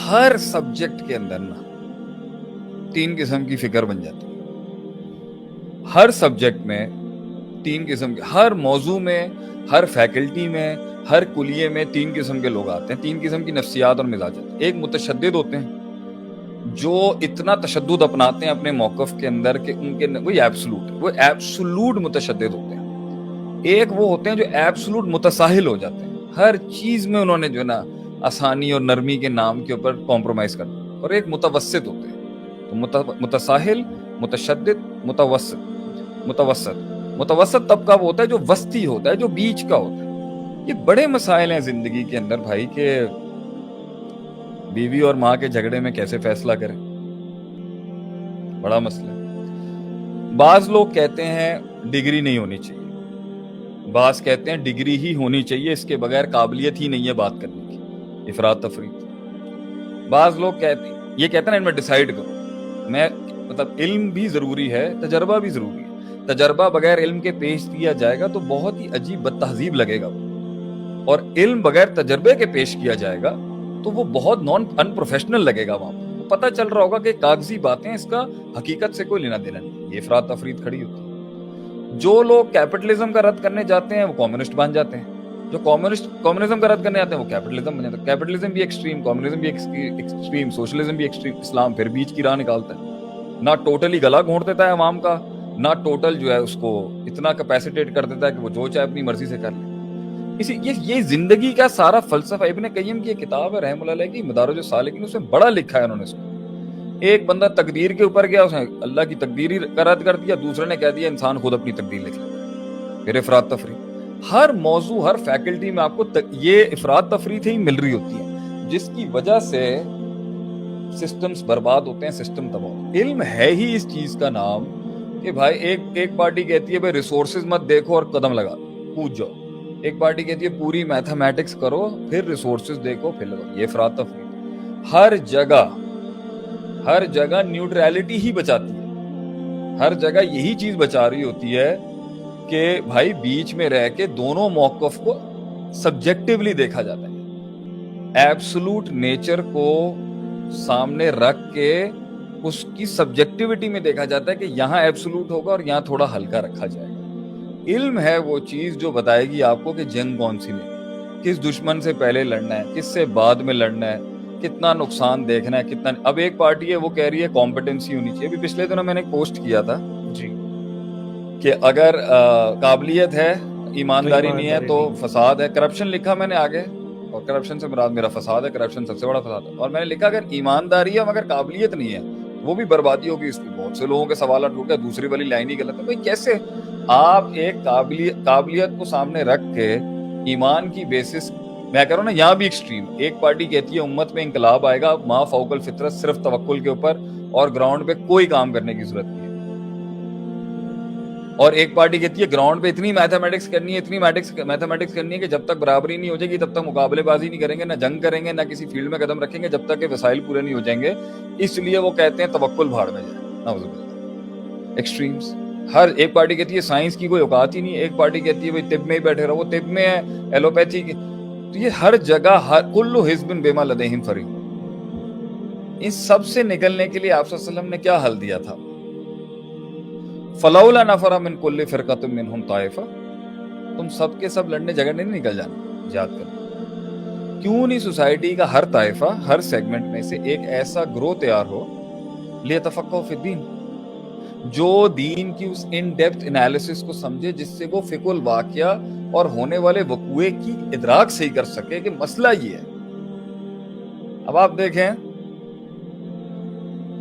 ہر subject کے اندر نا 3 قسم کی فکر بن جاتی ہے. ہر سبجیکٹ میں 3 قسم کے, ہر موضوع میں, ہر فیکلٹی میں, ہر کلیے میں 3 قسم کے لوگ آتے ہیں. 3 قسم کی نفسیات اور مزاجات. ایک متشدد ہوتے ہیں جو اتنا تشدد اپناتے ہیں اپنے موقف کے اندر کہ ان کے وہی ایبسولوٹ, وہ ایبسولوٹ متشدد ہوتے ہیں. ایک وہ ہوتے ہیں جو ایبسولوٹ متساہل ہو جاتے ہیں, ہر چیز میں انہوں نے جو ہے نا آسانی اور نرمی کے نام کے اوپر کمپرومائز کرنا. اور ایک متوسط ہوتے ہیں. تو متساہل, متشدد, متوسط طبقہ وہ ہوتا ہے جو وسطی ہوتا ہے, جو بیچ کا ہوتا ہے. یہ بڑے مسائل ہیں زندگی کے اندر بھائی, کہ بیوی اور ماں کے جھگڑے میں کیسے فیصلہ کریں, بڑا مسئلہ ہے. بعض لوگ کہتے ہیں ڈگری نہیں ہونی چاہیے, بعض کہتے ہیں ڈگری ہی ہونی چاہیے, اس کے بغیر قابلیت ہی نہیں ہے بات کرنے کی, افراط تفریط. بعض لوگ کہتے ہیں, یہ کہتے ہیں ان میں ڈیسائیڈ کرو. میں مطلب علم بھی ضروری ہے, تجربہ بھی ضروری ہے. تجربہ بغیر علم کے پیش کیا جائے گا تو بہت ہی عجیب بد تہذیب لگے گا, اور علم بغیر تجربے کے پیش کیا جائے گا تو وہ بہت ان پروفیشنل لگے گا. وہاں پہ پتہ چل رہا ہوگا کہ کاغذی باتیں, اس کا حقیقت سے کوئی لینا دینا نہیں. یہ افراط تفریط کھڑی ہوتی ہے. جو لوگ کیپٹلزم کا رد کرنے جاتے ہیں وہ کمیونسٹ بن جاتے ہیں, جو کمیونزم کا رد کرنے آتے ہیں وہ کیپٹلزم بن جاتے ہیں. کیپٹلزم بھی ایکسٹریم, کمیونزم بھی ایکسٹریم, سوشلزم بھی ایکسٹریم, اسلام پھر بیچ کی راہ نکالتا ہے. نہ ٹوٹلی گلا گھونٹ دیتا ہے عوام کا, نہ ٹوٹل جو ہے اس کو اتنا کیپیسیٹیٹ کر دیتا ہے کہ وہ جو چاہے اپنی مرضی سے کر لے. یہ زندگی کا سارا فلسفہ. ابن قیم کی ایک کتاب ہے رحمہ اللہ علیہ کی, مدارج السالکین, اس میں بڑا لکھا ہے انہوں نے اس کو. ایک بندہ تقدیر کے اوپر گیا, اس نے اللہ کی تقدیر ہی رد کر دیا, دوسرے نے کہہ دیا انسان خود اپنی تقدیر لکھ لیتا ہے. پھر افراط تفریط. ہر موضوع, ہر فیکلٹی میں آپ کو یہ افراط تفریط ہی مل رہی ہوتی ہے, جس کی وجہ سے سسٹمز برباد ہوتے ہیں, سسٹم تباہ. علم ہے ہی اس چیز کا نام کہ بھائی ایک پارٹی کہتی ہے بھائی ریسورسز مت دیکھو اور قدم لگا کود جاؤ, ایک پارٹی کہتی ہے پوری میتھمیٹکس کرو پھر ریسورسز دیکھو پھر لگاؤ. یہ افراط تفریط. ہر جگہ نیوٹرالٹی ہی بچاتی ہے, ہر جگہ یہی چیز بچا رہی ہوتی ہے کہ بھائی بیچ میں رہ کے دونوں موقف کو سبجیکٹیولی دیکھا جاتا ہے. ایبسولوٹ نیچر کو سامنے رکھ کے اس کی سبجیکٹیوٹی میں دیکھا جاتا ہے کہ یہاں ایبسولوٹ ہوگا اور یہاں تھوڑا ہلکا رکھا جائے گا. علم ہے وہ چیز جو بتائے گی آپ کو کہ جنگ کون سی لڑنی, کس دشمن سے پہلے لڑنا ہے, کس سے بعد میں لڑنا ہے, کتنا نقصان دیکھنا ہے, کتنا. اب ایک پارٹی ہے وہ کہہ رہی ہے کمپٹنسی ہونی چاہیے. ابھی پچھلے دنوں میں نے پوسٹ کیا تھا جی کہ اگر قابلیت ہے, ایمانداری نہیں ہے تو فساد ہے. کرپشن لکھا میں نے آگے, اور کرپشن سے مراد میرا فساد ہے, کرپشن سب سے بڑا فساد ہے. اور میں نے لکھا اگر ایمانداری ہے مگر قابلیت نہیں ہے وہ بھی بربادی ہوگی. اس کی بہت سے لوگوں کے سوالات اٹھ گئے, دوسری والی لائن ہی غلط ہے. بھائی کیسے آپ ایک قابلیت کو سامنے رکھ کے ایمان کی بیسس, میں کہہ رہا ہوں نا یہاں بھی ایکسٹریم. ایک پارٹی کہتی ہے امت میں انقلاب آئے گا ما فوق الفطرت, صرف توکل کے اوپر, اور گراؤنڈ پہ کوئی کام کرنے کی ضرورت نہیں ہے. اور ایک پارٹی کہتی ہے گراؤنڈ پہ اتنی میتھمیٹکس کرنی ہے, اتنی میتھمیٹکس کرنی ہے کہ جب تک برابری نہیں ہو جائے گی تب تک مقابلے بازی نہیں کریں گے, نہ جنگ کریں گے, نہ کسی فیلڈ میں قدم رکھیں گے جب تک کہ وسائل پورے نہیں ہو جائیں گے. اس لیے وہ کہتے ہیں توکل بھاڑ میں جائے. نعوذ باللہ. ایکسٹریمز. ہر ایک پارٹی کہتی ہے سائنس کی کوئی اوقات ہی نہیں, ایک پارٹی کہتی ہے بھائی طب میں ہی بیٹھے رہو, وہ طب میں ہے, ایلوپیتھی کی. تو یہ ہر جگہ کل حزب بما لدیہم فرحون. ان سب سے نکلنے کے لیے آپ صلی اللہ علیہ وسلم نے کیا حل دیا تھا؟ فلولا نفر من کل فرقۃ منہم طائفہ. تم سب کے سب لڑنے جھگڑنے نہیں نکل جانا, یاد کرنا. کیوں نہیں سوسائٹی کا ہر طائفہ, ہر سیگمنٹ میں سے ایک ایسا گروہ تیار ہو لیتفقہوا فی الدین, جو دین کی اس ان ڈیپتھ انالیسس کو سمجھے جس سے وہ فقہ الواقعہ اور ہونے والے وقوعے کی ادراک صحیح کر سکے کہ مسئلہ یہ ہے. اب آپ دیکھیں,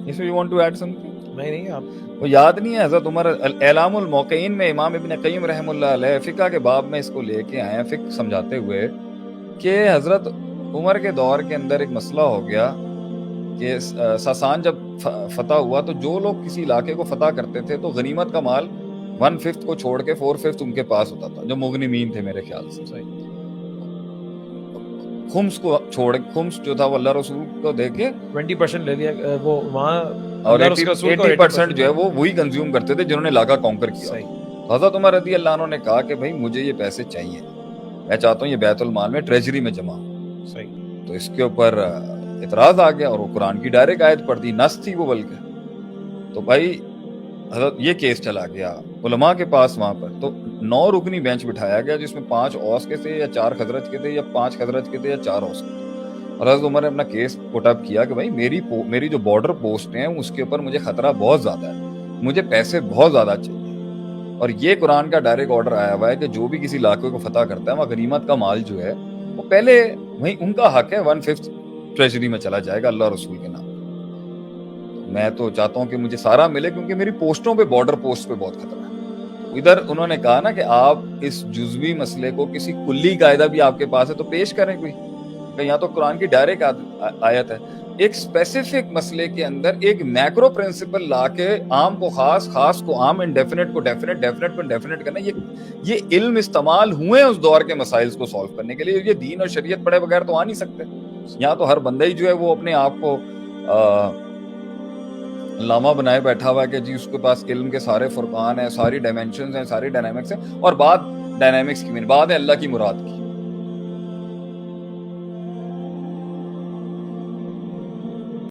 اس میں you want to add something? نہیں آپ وہ یاد نہیں ہے حضرت عمر اعلام الموقعین میں امام ابن قیم رحم اللہ علیہ فقہ کے باب میں اس کو لے کے آئے ہیں, فقہ سمجھاتے ہوئے کہ حضرت عمر کے دور کے اندر ایک مسئلہ ہو گیا کہ ساسان جب فتح ہوا تو جو لوگ کسی علاقے کو فتح کرتے تھے تو غنیمت کا مال 1/5 کو چھوڑ کے 4/5 ان کے پاس ہوتا تھا, جو مغنمین تھے میرے خیال سے. خمس کو چھوڑ, خمس جو تھا وہ اللہ رسول کو دے کے 20% لے لیا وہ وہاں, اور 80% جو ہے وہ وہی کنزیوم کرتے تھے جنہوں نے علاقہ کانکر کیا. حضرت عمر رضی اللہ عنہ نے کہا کہ بھائی مجھے یہ پیسے چاہیے, میں چاہتا ہوں یہ بیت المال میں ٹریجری میں جمع ہو. صحیح. تو اس کے اوپر اعتراض آ گیا اور وہ قرآن کی ڈائریکٹ آیت پڑھ دی، نص تھی وہ بلکہ. تو بھائی حضرت یہ کیس چلا گیا علماء کے پاس وہاں پر. تو 9 رکنی بینچ بٹھایا گیا جس میں 5 اوس کے تھے یا 4 خزرج کے تھے یا 5 خزرج کے تھے یا 4 اوس کے تھے. اور حضرت عمر نے اپنا کیس پٹ اپ کیا کہ بھائی میری جو بارڈر پوسٹ ہیں اس کے اوپر مجھے خطرہ بہت زیادہ ہے، مجھے پیسے بہت زیادہ چاہیے. اور یہ قرآن کا ڈائریکٹ آرڈر آیا ہوا ہے کہ جو بھی کسی علاقے کو فتح کرتا ہے وہاں غنیمت کا مال جو ہے وہ پہلے وہیں ان کا حق ہے 1/5 ٹریجری میں چلا جائے گا اللہ رسول کے نام. میں تو چاہتا ہوں کہ مجھے سارا ملے کیونکہ میری پوسٹوں پہ بارڈر پوسٹ پہ بہت خطرہ ہے. ادھر انہوں نے کہا نا کہ آپ اس جزوی مسئلے کو کسی کلی قاعدہ بھی آپ کے پاس ہے تو پیش کریں کوئی. یہاں تو قرآن کی ڈائریکٹ آیت ہے. ایک اسپیسیفک مسئلے کے اندر ایک میکرو پرنسپل لا کے عام کو خاص، خاص کو عام، انڈیفینٹ کو ڈیفینٹ، ڈیفینٹ کو انڈیفینٹ کرنا، یہ علم استعمال ہوئے ہیں اس دور کے مسائل کو سالو کرنے کے لیے. یہ دین اور شریعت پڑھے بغیر تو آ نہیں سکتے. یہاں تو ہر بندہ ہی جو ہے وہ اپنے آپ کو علامہ بنائے بیٹھا ہوا ہے کہ جی اس کے پاس علم کے سارے فرقان ہیں، ساری ڈائمینشنز ہیں، ساری ڈائنامکس ہیں، اور بات ڈائنامکس کی بعد ہے اللہ کی مراد کی.